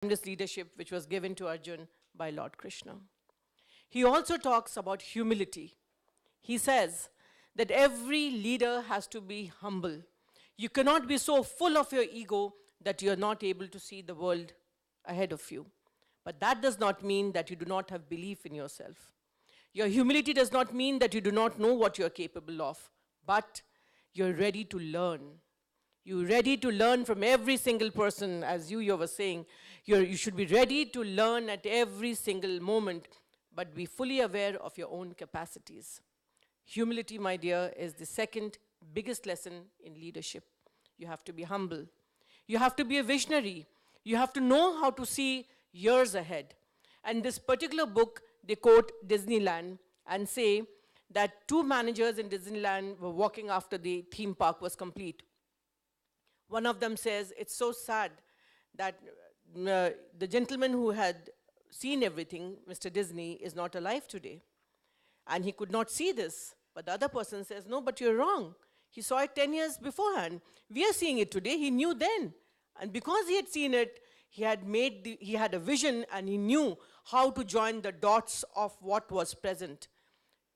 timeless leadership which was given to Arjun by Lord Krishna. He also talks about humility. He says that every leader has to be humble. You cannot be so full of your ego that you are not able to see the world ahead of you. But that does not mean that you do not have belief in yourself. Your humility does not mean that you do not know what you are capable of, but you're ready to learn. You're ready to learn from every single person, as you were saying. You should be ready to learn at every single moment, but be fully aware of your own capacities. Humility, my dear, is the second biggest lesson in leadership. You have to be humble. You have to be a visionary. You have to know how to see years ahead. And this particular book, they quote Disneyland and say that two managers in Disneyland were walking after the theme park was complete. One of them says, it's so sad that the gentleman who had seen everything, Mr. Disney, is not alive today. And he could not see this. But the other person says, no, but you're wrong. He saw it 10 years beforehand. We are seeing it today. He knew then. And because he had seen it, he had a vision and he knew how to join the dots of what was present.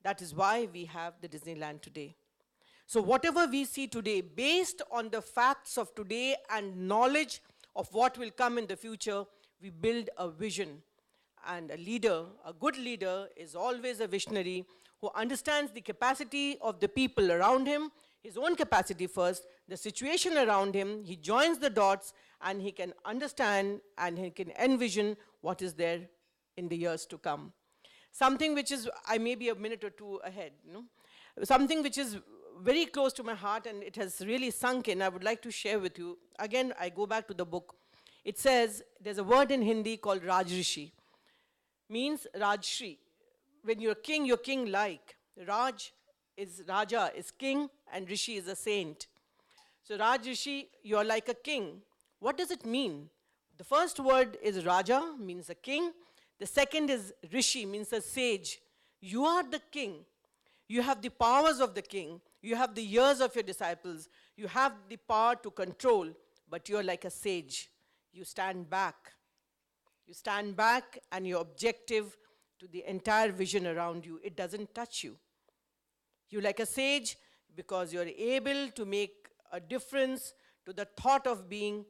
That is why we have the Disneyland today. So whatever we see today, based on the facts of today and knowledge of what will come in the future, we build a vision. And a leader, a good leader, is always a visionary who understands the capacity of the people around him, his own capacity first, the situation around him, he joins the dots, and he can understand and he can envision what is there in the years to come. Something which is, I may be a minute or two ahead, something which is very close to my heart and it has really sunk in, I would like to share with you. Again, I go back to the book. It says, there's a word in Hindi called Rajrishi. Means Rajshri. When you're king-like. Raj is Raja, is king, and Rishi is a saint. So Rajrishi, you're like a king. What does it mean? The first word is Raja, means a king. The second is Rishi, means a sage. You are the king. You have the powers of the king. You have the years of your disciples. You have the power to control, but you're like a sage. You stand back. You stand back and you're objective to the entire vision around you. It doesn't touch you. You're like a sage because you're able to make a difference to the thought of being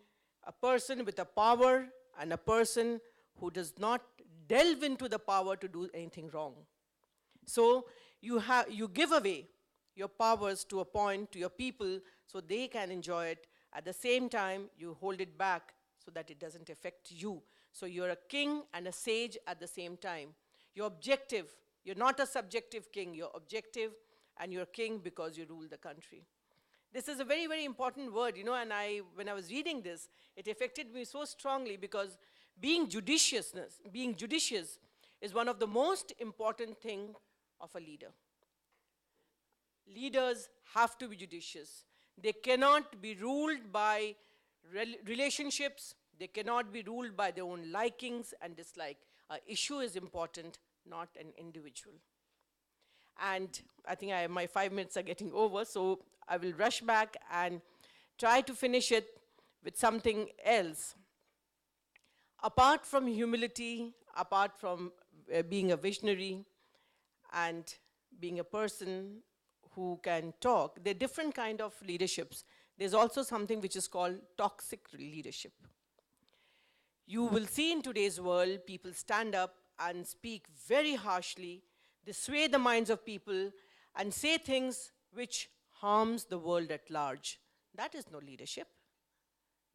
a person with a power and a person who does not delve into the power to do anything wrong. So you give away your powers to a point to your people so they can enjoy it. At the same time, you hold it back so that it doesn't affect you. So you're a king and a sage at the same time. You're objective. You're not a subjective king. You're objective and you're king because you rule the country. This is a very, very important word, and when I was reading this, it affected me so strongly because being judicious is one of the most important things of a leader. Leaders have to be judicious. They cannot be ruled by relationships. They cannot be ruled by their own likings and dislike. An issue is important, not an individual. And I think my 5 minutes are getting over, so I will rush back and try to finish it with something else. Apart from humility, apart from being a visionary and being a person who can talk, there are different kind of leaderships. There's also something which is called toxic leadership. You will see in today's world, people stand up and speak very harshly. They sway the minds of people and say things which harms the world at large. That is no leadership.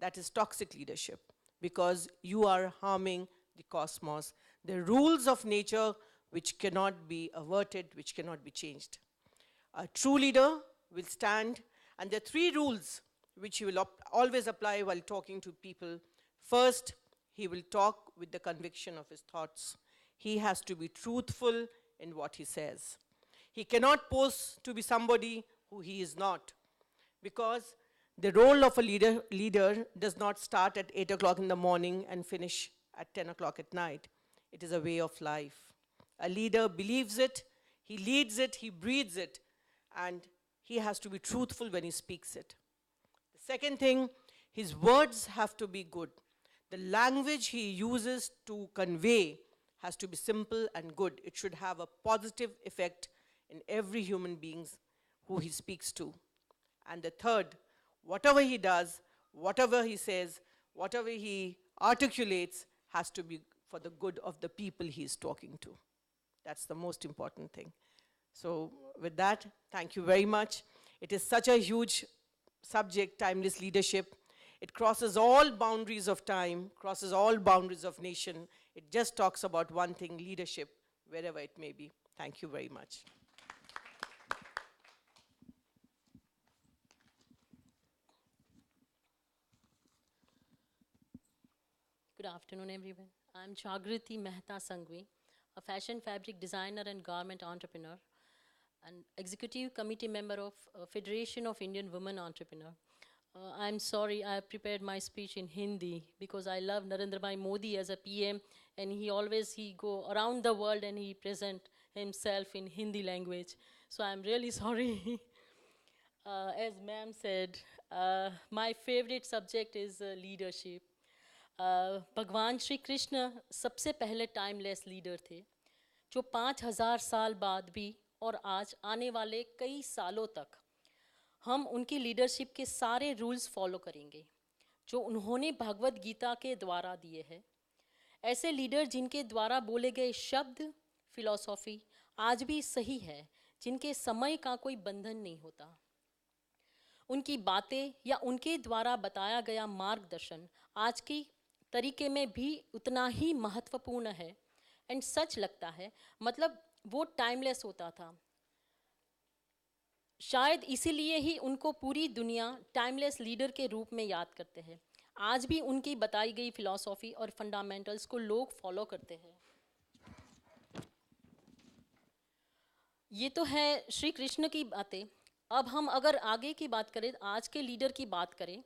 That is toxic leadership because you are harming the cosmos. The rules of nature which cannot be averted, which cannot be changed. A true leader will stand, and there are 3 rules which he will always apply while talking to people. First, he will talk with the conviction of his thoughts. He has to be truthful in what he says. He cannot pose to be somebody who he is not, because the role of a leader does not start at 8 o'clock in the morning and finish at 10 o'clock at night. It is a way of life. A leader believes it, he leads it, he breathes it, and he has to be truthful when he speaks it. The second thing, his words have to be good. The language he uses to convey has to be simple and good. It should have a positive effect in every human being who he speaks to. And the third, whatever he does, whatever he says, whatever he articulates has to be for the good of the people he is talking to. That's the most important thing. So with that, thank you very much. It is such a huge subject, timeless leadership. It crosses all boundaries of time, crosses all boundaries of nation. It just talks about one thing, leadership, wherever it may be. Thank you very much. Good afternoon, everyone. I'm Jagriti Mehta Sangvi, a fashion fabric designer and garment entrepreneur, and executive committee member of Federation of Indian Women Entrepreneur. I'm sorry, I prepared my speech in Hindi because I love Narendra Bhai Modi as a PM, and he go around the world and he present himself in Hindi language. So I'm really sorry. As ma'am said, my favorite subject is leadership. भगवान श्री कृष्ण सबसे पहले timeless leader थे जो 5000 साल बाद भी और आज आने वाले कई सालों तक हम उनकी लीडरशिप के सारे रूल्स फॉलो करेंगे जो उन्होंने भगवत गीता के द्वारा दिए हैं। ऐसे लीडर जिनके द्वारा बोले गए शब्द फिलॉसफी आज भी सही है, जिनके समय का कोई बंधन नहीं होता। उनकी बातें या उनके द्वारा बताया गया मार्गदर्शन आज की तरीके में भी उतना ही महत्वपूर्ण है एंड सच लगता है, मतलब वो टाइमलेस होता था। शायद इसीलिए ही उनको पूरी दुनिया टाइमलेस लीडर के रूप में याद करते हैं। आज भी उनकी बताई गई फिलॉसफी और फंडामेंटल्स को लोग फॉलो करते हैं। ये तो है श्री कृष्ण की बातें। अब हम अगर आगे की बात करें, आज के लीडर की बात करें,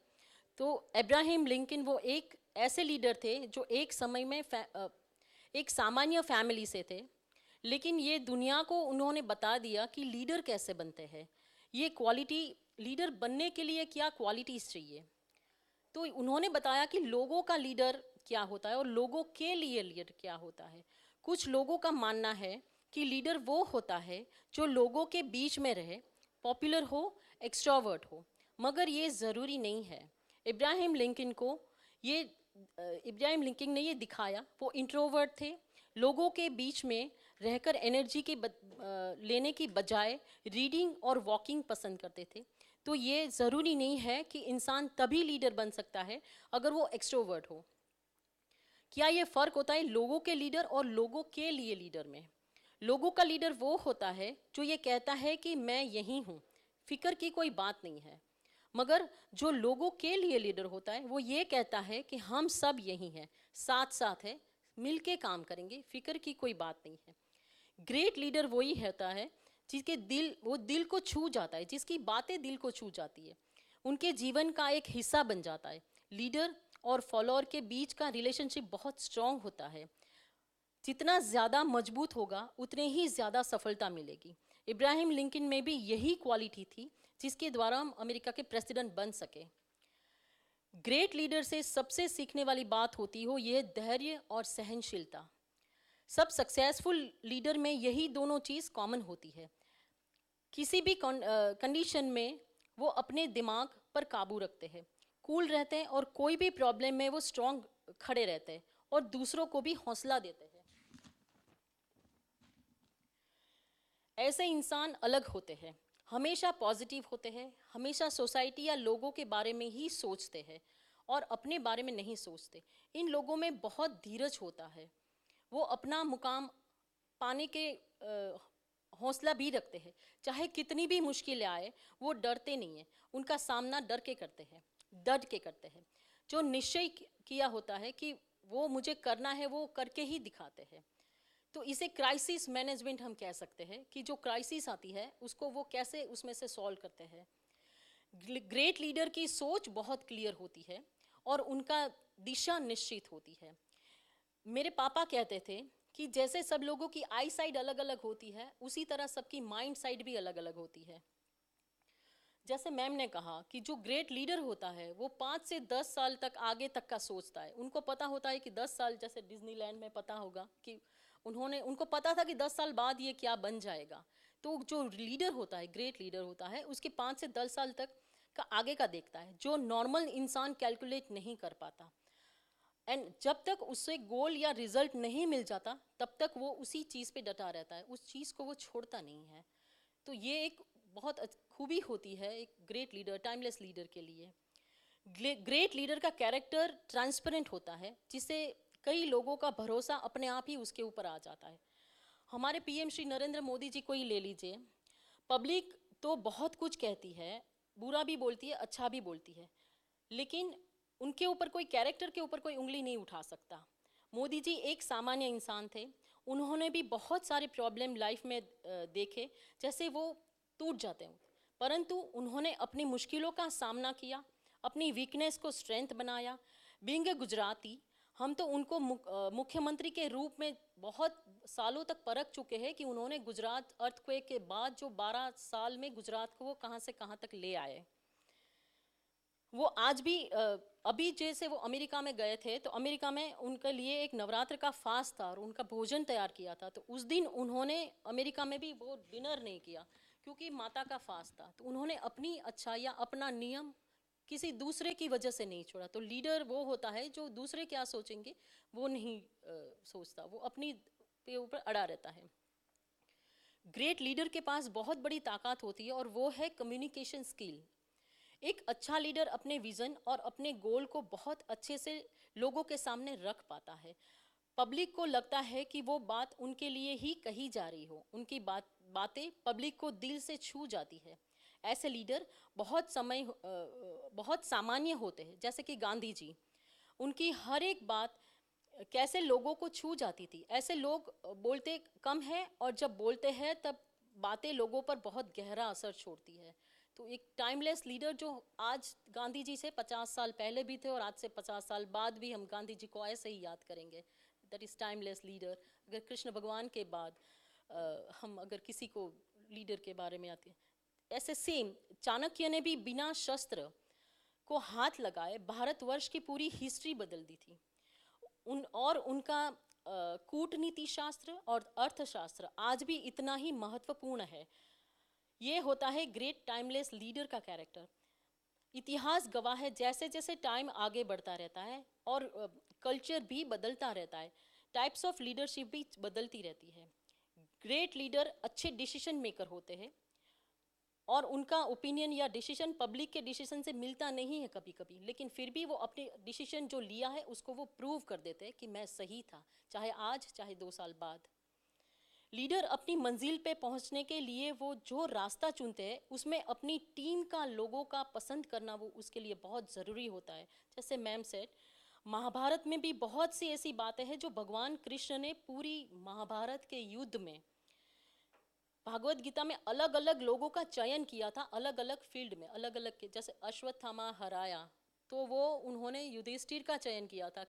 तो अब्राहम लिंकन वो एक ऐसे लीडर थे जो एक समय में एक सामान्य फैमिली से थे, लेकिन ये दुनिया को उन्होंने बता दिया कि लीडर कैसे बनते हैं, ये क्वालिटी, लीडर बनने के लिए क्या क्वालिटीज़ चाहिए। तो उन्होंने बताया कि लोगों का लीडर क्या होता है और लोगों के लिए लीडर क्या होता है। कुछ लोगों का मानना है कि लीडर वो होता है जो लोगों के बीच में रहे, पॉपुलर हो, एक्सट्रोवर्ट हो, मगर ये ज़रूरी नहीं है। इब्राहिम लिंकन ने ये दिखाया, वो इंट्रोवर्ट थे, लोगों के बीच में रहकर एनर्जी के लेने की बजाय रीडिंग और वॉकिंग पसंद करते थे। तो ये ज़रूरी नहीं है कि इंसान तभी लीडर बन सकता है अगर वो एक्सट्रोवर्ट हो। क्या ये फ़र्क होता है लोगों के लीडर और लोगों के लिए लीडर में? लोगों का लीडर वो होता है जो ये कहता है कि मैं यहीं हूँ, फिक्र की कोई बात नहीं है। मगर जो लोगों के लिए लीडर होता है वो ये कहता है कि हम सब यहीं हैं, साथ साथ है, मिल के काम करेंगे, फिक्र की कोई बात नहीं है। ग्रेट लीडर वही होता है जिसके दिल को छू जाता है, जिसकी बातें दिल को छू जाती है, उनके जीवन का एक हिस्सा बन जाता है। लीडर और फॉलोअर के बीच का रिलेशनशिप बहुत स्ट्रॉन्ग होता है। जितना ज़्यादा मजबूत होगा उतने ही ज़्यादा सफलता मिलेगी। इब्राहिम लिंकन में भी यही क्वालिटी थी जिसके द्वारा हम अमेरिका के प्रेसिडेंट बन सके। ग्रेट लीडर से सबसे सीखने वाली बात होती हो यह धैर्य और सहनशीलता। सब सक्सेसफुल लीडर में यही दोनों चीज़ कॉमन होती है। किसी भी कंडीशन में वो अपने दिमाग पर काबू रखते हैं, कूल रहते हैं और कोई भी प्रॉब्लम में वो स्ट्रॉन्ग खड़े रहते हैं और दूसरों को भी हौसला देते हैं। ऐसे इंसान अलग होते हैं, हमेशा पॉजिटिव होते हैं, हमेशा सोसाइटी या लोगों के बारे में ही सोचते हैं और अपने बारे में नहीं सोचते। इन लोगों में बहुत धीरज होता है, वो अपना मुकाम पाने के हौसला भी रखते हैं। चाहे कितनी भी मुश्किलें आए वो डरते नहीं हैं, उनका सामना डट के करते हैं। जो निश्चय किया होता है कि वो मुझे करना है वो करके ही दिखाते हैं। तो इसे क्राइसिस मैनेजमेंट हम कह सकते हैं कि जो क्राइसिस आती है उसको वो कैसे उसमें से सॉल्व करते हैं। ग्रेट लीडर की सोच बहुत क्लियर होती है और उनका दिशा निश्चित होती है। मेरे पापा कहते थे कि जैसे सब लोगों की आई साइड अलग अलग होती है, उसी तरह सबकी माइंड साइड भी अलग अलग होती है। जैसे मैम ने कहा कि जो ग्रेट लीडर होता है वो 5 से 10 साल तक आगे तक का सोचता है। उनको पता होता है कि 10 साल, जैसे डिज्नीलैंड में पता होगा कि उनको पता था कि 10 साल बाद ये क्या बन जाएगा। तो जो लीडर होता है, ग्रेट लीडर होता है, उसके 5 से 10 साल तक का आगे का देखता है, जो नॉर्मल इंसान कैलकुलेट नहीं कर पाता। एंड जब तक उससे गोल या रिजल्ट नहीं मिल जाता तब तक वो उसी चीज़ पे डटा रहता है, उस चीज़ को वो छोड़ता नहीं है। तो ये एक बहुत खूबी होती है एक ग्रेट लीडर, टाइमलेस लीडर के लिए। ग्रेट लीडर का कैरेक्टर ट्रांसपेरेंट होता है, जिससे कई लोगों का भरोसा अपने आप ही उसके ऊपर आ जाता है। हमारे पीएम श्री नरेंद्र मोदी जी को ही ले लीजिए। पब्लिक तो बहुत कुछ कहती है, बुरा भी बोलती है, अच्छा भी बोलती है, लेकिन उनके ऊपर कोई, कैरेक्टर के ऊपर कोई उंगली नहीं उठा सकता। मोदी जी एक सामान्य इंसान थे। उन्होंने भी बहुत सारे प्रॉब्लम लाइफ में देखे, जैसे वो टूट जाते हैं, परंतु उन्होंने अपनी मुश्किलों का सामना किया, अपनी वीकनेस को स्ट्रेंथ बनाया। बीइंग ए गुजराती, हम तो उनको मुख्यमंत्री के रूप में बहुत सालों तक परख चुके हैं कि उन्होंने गुजरात अर्थक्वेक के बाद जो 12 साल में गुजरात को वो कहाँ से कहाँ तक ले आए। वो आज भी अभी जैसे वो अमेरिका में गए थे, तो अमेरिका में उनके लिए एक नवरात्र का फास्ट था और उनका भोजन तैयार किया था। तो उस दिन उन्होंने अमेरिका में भी वो डिनर नहीं किया क्योंकि माता का फास्ट था। तो उन्होंने अपनी अच्छाई या अपना नियम किसी दूसरे की वजह से नहीं छोड़ा। तो लीडर वो होता है जो दूसरे क्या सोचेंगे वो नहीं सोचता, वो अपनी पे ऊपर अड़ा रहता है। ग्रेट लीडर के पास बहुत बड़ी ताकत होती है और वो है कम्युनिकेशन स्किल। एक अच्छा लीडर अपने विजन और अपने गोल को बहुत अच्छे से लोगों के सामने रख पाता है। पब्लिक को लगता है कि वो बात उनके लिए ही कही जा रही हो, उनकी बातें पब्लिक को दिल से छू जाती है। ऐसे लीडर बहुत सामान्य होते हैं, जैसे कि गांधी जी। उनकी हर एक बात कैसे लोगों को छू जाती थी। ऐसे लोग बोलते कम हैं और जब बोलते हैं तब बातें लोगों पर बहुत गहरा असर छोड़ती है। तो एक टाइमलेस लीडर जो आज गांधी जी से 50 साल पहले भी थे और आज से 50 साल बाद भी हम गांधी जी को ऐसे ही याद करेंगे, दैट इज़ टाइमलेस लीडर। अगर कृष्ण भगवान के बाद हम अगर किसी को लीडर के बारे में आते हैं, ऐसे सेम चाणक्य ने भी बिना शस्त्र को हाथ लगाए भारतवर्ष की पूरी हिस्ट्री बदल दी थी। उनका कूटनीति शास्त्र और अर्थशास्त्र आज भी इतना ही महत्वपूर्ण है। ये होता है ग्रेट टाइमलेस लीडर का कैरेक्टर। इतिहास गवाह है, जैसे जैसे टाइम आगे बढ़ता रहता है और कल्चर भी बदलता रहता है, टाइप्स ऑफ लीडरशिप भी बदलती रहती है। ग्रेट लीडर अच्छे डिसीजन मेकर होते हैं और उनका ओपिनियन या डिसीजन पब्लिक के डिसीजन से मिलता नहीं है कभी कभी, लेकिन फिर भी वो अपने डिसीजन जो लिया है उसको वो प्रूव कर देते हैं कि मैं सही था, चाहे आज चाहे 2 साल बाद। लीडर अपनी मंजिल पे पहुंचने के लिए वो जो रास्ता चुनते हैं उसमें अपनी टीम का, लोगों का पसंद करना वो उसके लिए बहुत ज़रूरी होता है। जैसे मैम सेड, महाभारत में भी बहुत सी ऐसी बातें हैं जो भगवान कृष्ण ने पूरी महाभारत के युद्ध में, भागवत गीता में अलग अलग लोगों का चयन किया था, अलग अलग फील्ड में, अलग अलग के, जैसे अश्वत्थामा हराया तो वो उन्होंने युधिष्ठिर का चयन किया था